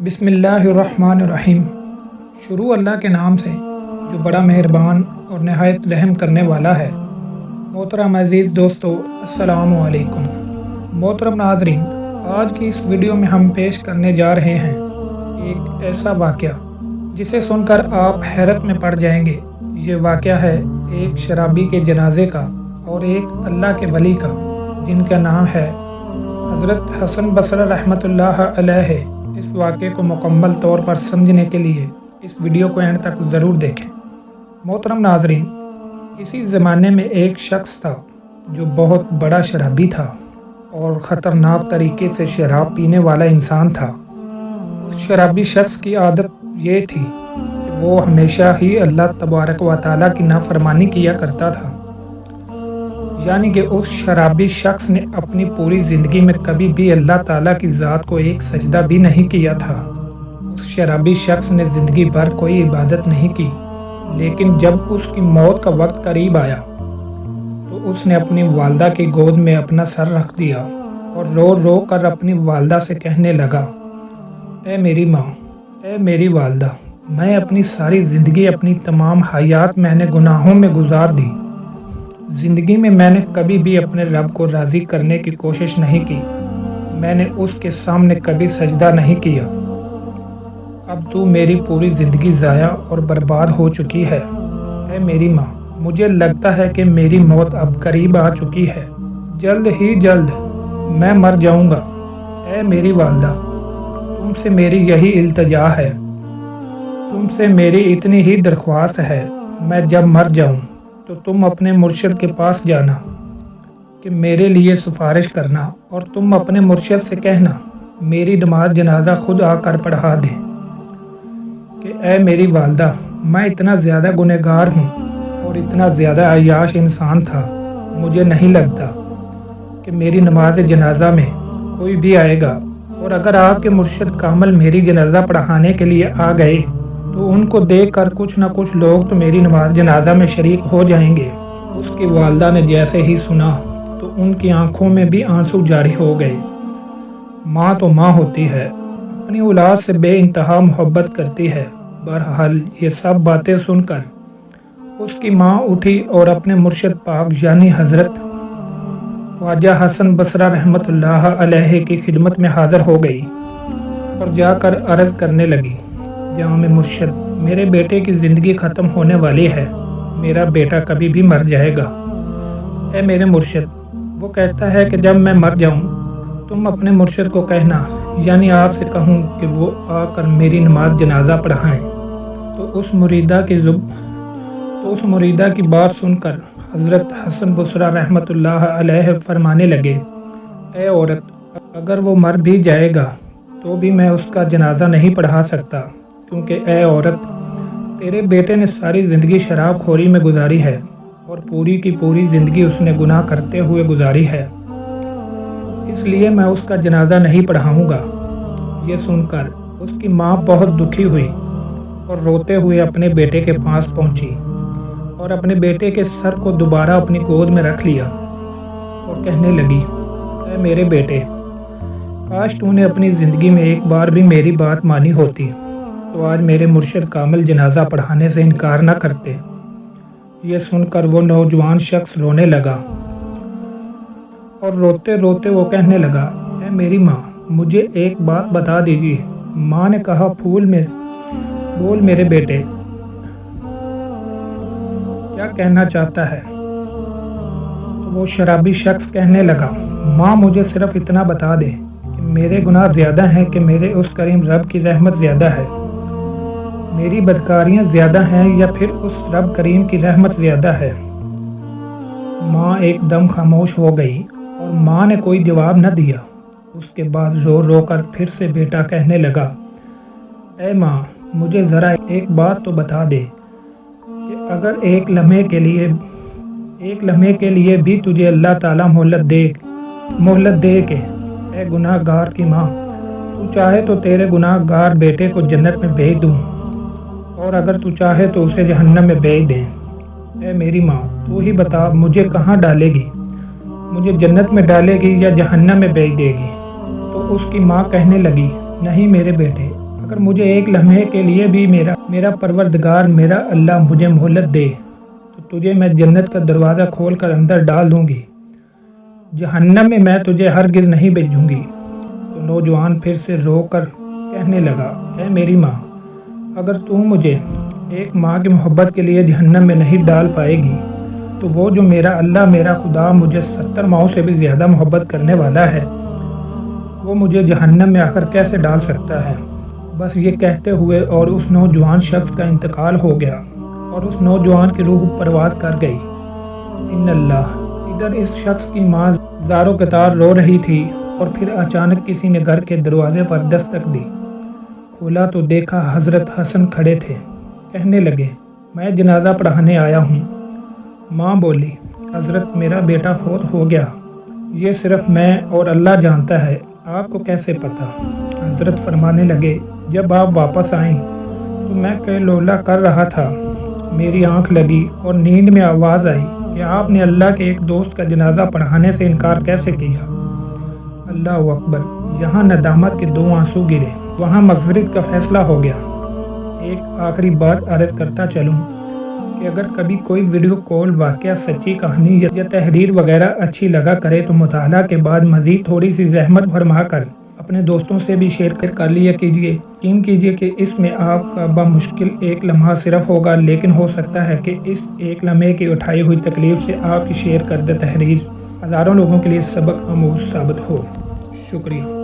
بسم اللہ الرحمن الرحیم۔ شروع اللہ کے نام سے جو بڑا مہربان اور نہایت رحم کرنے والا ہے۔ محترم عزیز دوستو، السلام علیکم۔ محترم ناظرین، آج کی اس ویڈیو میں ہم پیش کرنے جا رہے ہیں ایک ایسا واقعہ جسے سن کر آپ حیرت میں پڑ جائیں گے۔ یہ واقعہ ہے ایک شرابی کے جنازے کا اور ایک اللہ کے ولی کا، جن کا نام ہے حضرت حسن بصری رحمۃ اللہ علیہ۔ اس واقعے کو مکمل طور پر سمجھنے کے لیے اس ویڈیو کو اینڈ تک ضرور دیکھیں۔ محترم ناظرین، اسی زمانے میں ایک شخص تھا جو بہت بڑا شرابی تھا اور خطرناک طریقے سے شراب پینے والا انسان تھا۔ اس شرابی شخص کی عادت یہ تھی کہ وہ ہمیشہ ہی اللہ تبارک و تعالیٰ کی نافرمانی کیا کرتا تھا، یعنی کہ اس شرابی شخص نے اپنی پوری زندگی میں کبھی بھی اللہ تعالیٰ کی ذات کو ایک سجدہ بھی نہیں کیا تھا۔ اس شرابی شخص نے زندگی بھر کوئی عبادت نہیں کی، لیکن جب اس کی موت کا وقت قریب آیا تو اس نے اپنی والدہ کی گود میں اپنا سر رکھ دیا اور رو رو کر اپنی والدہ سے کہنے لگا، اے میری ماں، اے میری والدہ، میں اپنی ساری زندگی، اپنی تمام حیات میں نے گناہوں میں گزار دی۔ زندگی میں نے کبھی بھی اپنے رب کو راضی کرنے کی کوشش نہیں کی، میں نے اس کے سامنے کبھی سجدہ نہیں کیا۔ اب تو میری پوری زندگی ضائع اور برباد ہو چکی ہے۔ اے میری ماں، مجھے لگتا ہے کہ میری موت اب قریب آ چکی ہے، جلد ہی جلد میں مر جاؤں گا۔ اے میری والدہ، تم سے میری یہی التجا ہے، تم سے میری اتنی ہی درخواست ہے، میں جب مر جاؤں تو تم اپنے مرشد کے پاس جانا کہ میرے لیے سفارش کرنا، اور تم اپنے مرشد سے کہنا میری نماز جنازہ خود آ کر پڑھا دے کہ اے میری والدہ، میں اتنا زیادہ گنہگار ہوں اور اتنا زیادہ عیاش انسان تھا، مجھے نہیں لگتا کہ میری نماز جنازہ میں کوئی بھی آئے گا، اور اگر آپ کے مرشد کامل میری جنازہ پڑھانے کے لیے آ گئے تو ان کو دیکھ کر کچھ نہ کچھ لوگ تو میری نماز جنازہ میں شریک ہو جائیں گے۔ اس کی والدہ نے جیسے ہی سنا تو ان کی آنکھوں میں بھی آنسو جاری ہو گئے۔ ماں تو ماں ہوتی ہے، اپنی اولاد سے بے انتہا محبت کرتی ہے۔ بہرحال یہ سب باتیں سن کر اس کی ماں اٹھی اور اپنے مرشد پاک یعنی حضرت خواجہ حسن بصری رحمۃ اللہ علیہ کی خدمت میں حاضر ہو گئی اور جا کر عرض کرنے لگی، جناب مرشد، میرے بیٹے کی زندگی ختم ہونے والی ہے، میرا بیٹا کبھی بھی مر جائے گا۔ اے میرے مرشد، وہ کہتا ہے کہ جب میں مر جاؤں تم اپنے مرشد کو کہنا، یعنی آپ سے کہوں کہ وہ آ کر میری نماز جنازہ پڑھائیں۔ تو اس مریدہ کی بات سن کر حضرت حسن بصری رحمۃ اللہ علیہ فرمانے لگے، اے عورت، اگر وہ مر بھی جائے گا تو بھی میں اس کا جنازہ نہیں پڑھا سکتا، کیونکہ اے عورت، تیرے بیٹے نے ساری زندگی شراب خوری میں گزاری ہے اور پوری کی پوری زندگی اس نے گناہ کرتے ہوئے گزاری ہے، اس لیے میں اس کا جنازہ نہیں پڑھاؤں گا۔ یہ سن کر اس کی ماں بہت دکھی ہوئی اور روتے ہوئے اپنے بیٹے کے پاس پہنچی اور اپنے بیٹے کے سر کو دوبارہ اپنی گود میں رکھ لیا اور کہنے لگی، اے میرے بیٹے، کاش تو نے اپنی زندگی میں ایک بار بھی میری بات مانی ہوتی تو آج میرے مرشد کامل جنازہ پڑھانے سے انکار نہ کرتے۔ یہ سن کر وہ نوجوان شخص رونے لگا اور روتے روتے وہ کہنے لگا، اے میری ماں، مجھے ایک بات بتا دیجیے۔ ماں نے کہا، بول میرے بیٹے، کیا کہنا چاہتا ہے؟ تو وہ شرابی شخص کہنے لگا، ماں مجھے صرف اتنا بتا دے کہ میرے گناہ زیادہ ہیں کہ میرے اس کریم رب کی رحمت زیادہ ہے، میری بدکاریاں زیادہ ہیں یا پھر اس رب کریم کی رحمت زیادہ ہے۔ ماں ایک دم خاموش ہو گئی اور ماں نے کوئی جواب نہ دیا۔ اس کے بعد رو رو کر پھر سے بیٹا کہنے لگا، اے ماں، مجھے ذرا ایک بات تو بتا دے کہ اگر ایک لمحے کے لیے بھی تجھے اللہ تعالیٰ مہلت دے کہ اے گناہ گار کی ماں، تو چاہے تو تیرے گناہ گار بیٹے کو جنت میں بھیج دوں، اور اگر تو چاہے تو اسے جہنم میں بھیج دیں۔ اے میری ماں، تو ہی بتا، مجھے کہاں ڈالے گی؟ مجھے جنت میں ڈالے گی یا جہنم میں بھیج دے گی؟ تو اس کی ماں کہنے لگی، نہیں میرے بیٹے، اگر مجھے ایک لمحے کے لیے بھی میرا پروردگار میرا اللہ مجھے مہلت دے تو تجھے میں جنت کا دروازہ کھول کر اندر ڈال دوں گی، جہنم میں تجھے ہرگز نہیں بھیجوں گی۔ تو نوجوان پھر سے رو کر کہنے لگا، اے میری ماں، اگر تو مجھے ایک ماں کی محبت کے لیے جہنم میں نہیں ڈال پائے گی تو وہ جو میرا اللہ میرا خدا مجھے 70 ماؤں سے بھی زیادہ محبت کرنے والا ہے، وہ مجھے جہنم میں آخر کیسے ڈال سکتا ہے؟ بس یہ کہتے ہوئے اور اس نوجوان شخص کا انتقال ہو گیا اور اس نوجوان کی روح پرواز کر گئی۔ ان اللہ، ادھر اس شخص کی ماں زاروں قطار رو رہی تھی اور پھر اچانک کسی نے گھر کے دروازے پر دستک دی۔ کھولا تو دیکھا حضرت حسن کھڑے تھے۔ کہنے لگے، میں جنازہ پڑھانے آیا ہوں۔ ماں بولی، حضرت میرا بیٹا فوت ہو گیا، یہ صرف میں اور اللہ جانتا ہے، آپ کو کیسے پتہ؟ حضرت فرمانے لگے، جب آپ واپس آئیں تو میں قیلولہ کر رہا تھا، میری آنکھ لگی اور نیند میں آواز آئی کہ آپ نے اللہ کے ایک دوست کا جنازہ پڑھانے سے انکار کیسے کیا؟ اللہ اکبر! یہاں ندامت کے 2 آنسو گرے، وہاں مغفرت کا فیصلہ ہو گیا۔ ایک آخری بات عرض کرتا چلوں کہ اگر کبھی کوئی ویڈیو کال واقعہ، سچی کہانی یا تحریر وغیرہ اچھی لگا کرے تو مطالعہ کے بعد مزید تھوڑی سی زحمت فرما کر اپنے دوستوں سے بھی شیئر کر لیا کیجیے۔ یقین کیجیے کہ اس میں آپ کا بمشکل ایک لمحہ صرف ہوگا، لیکن ہو سکتا ہے کہ اس ایک لمحے کی اٹھائی ہوئی تکلیف سے آپ کی شیئر کردہ تحریر ہزاروں لوگوں کے لیے سبق آموز ثابت ہو۔ شکریہ۔